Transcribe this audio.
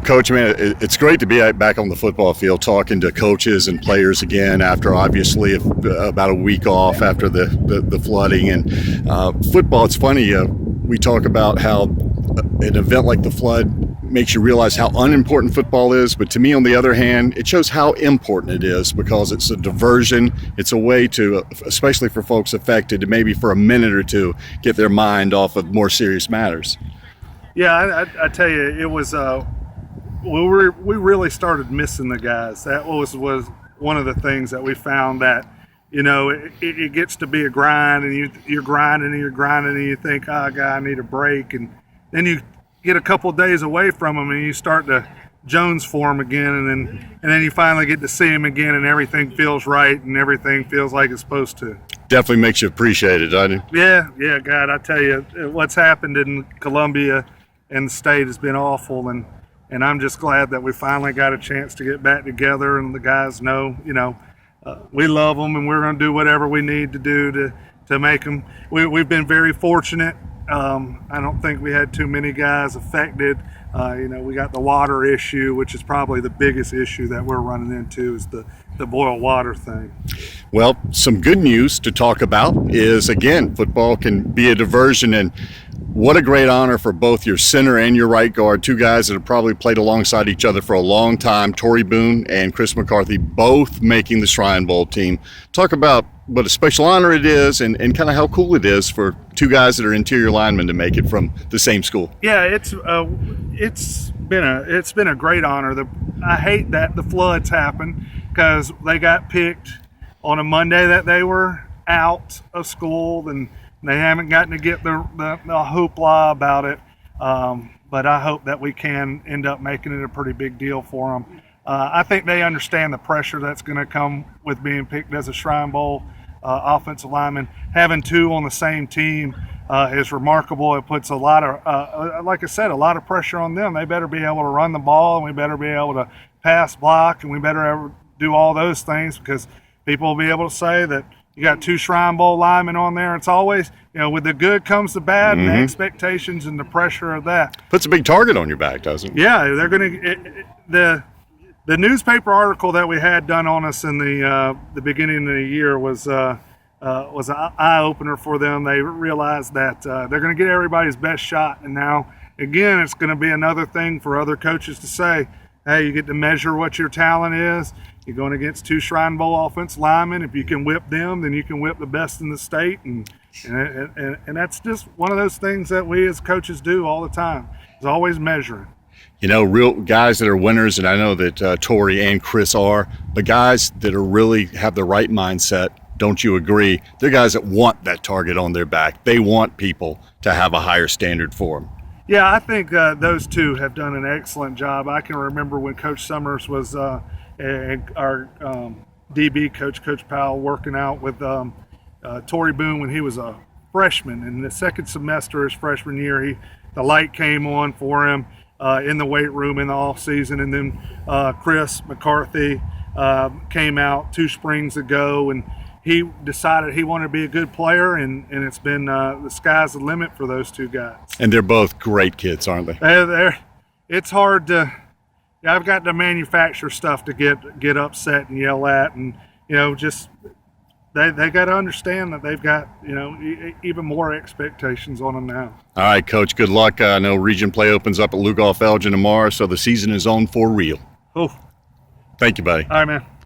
Coach, man, it's great to be back on the football field talking to coaches and players again after obviously about a week off after the flooding. And football, it's funny, we talk about how an event like the flood makes you realize how unimportant football is, but to me, on the other hand, it shows how important it is because it's a diversion. It's a way to, especially for folks affected, to maybe for a minute or two get their mind off of more serious matters. Yeah, I tell you, it was we really started missing the guys. That was one of the things that we found, that it gets to be a grind, and you're grinding and you think, oh God, I need a break, and then you get a couple of days away from them and you start to Jones form again, and then you finally get to see him again, and everything feels right and everything feels like it's supposed to. Definitely makes you appreciate it, doesn't it? Yeah, God, I tell you, what's happened in Columbia and the state has been awful, and I'm just glad that we finally got a chance to get back together, and the guys know, we love them, and we're going to do whatever we need to do to make them. We've been very fortunate. I don't think we had too many guys affected. We got the water issue, which is probably the biggest issue that we're running into, is the boil water thing. Well, some good news to talk about is, again, football can be a diversion, and what a great honor for both your center and your right guard, two guys that have probably played alongside each other for a long time, Tory Boone and Chris McCarthy, both making the Shrine Bowl team. Talk about what a special honor it is, and kind of how cool it is for two guys that are interior linemen to make it from the same school. Yeah, it's been a great honor. I hate that the floods happened, because they got picked on a Monday that they were out of school, and they haven't gotten to get the hoopla about it. But I hope that we can end up making it a pretty big deal for them. I think they understand the pressure that's going to come with being picked as a Shrine Bowl offensive lineman. Having two on the same team is remarkable. It puts a lot of, like I said, a lot of pressure on them. They better be able to run the ball, and we better be able to pass block, and we better do all those things, because people will be able to say that you got two Shrine Bowl linemen on there. It's always, with the good comes the bad, and the expectations and the pressure of that. Puts a big target on your back, doesn't it? Yeah, they're going to the newspaper article that we had done on us in the beginning of the year was an eye opener for them. They realized that they're going to get everybody's best shot, and now again, it's going to be another thing for other coaches to say, hey, you get to measure what your talent is. You're going against two Shrine Bowl offensive linemen. If you can whip them, then you can whip the best in the state. And that's just one of those things that we as coaches do all the time, is always measuring. Real guys that are winners, and I know that Tory and Chris are, but guys that are really have the right mindset, don't you agree? They're guys that want that target on their back. They want people to have a higher standard for them. Yeah, I think those two have done an excellent job. I can remember when Coach Summers was our DB coach, Coach Powell, working out with Tory Boone when he was a freshman. In the second semester his freshman year, the light came on for him in the weight room in the off season, and then Chris McCarthy came out 2 springs ago, and he decided he wanted to be a good player, and it's been the sky's the limit for those two guys. And they're both great kids, aren't they? It's hard to. I've got to manufacture stuff to get upset and yell at, and just they got to understand that they've got even more expectations on them now. All right, Coach. Good luck. I know region play opens up at Lugoff Elgin tomorrow, so the season is on for real. Oh, thank you, buddy. All right, man.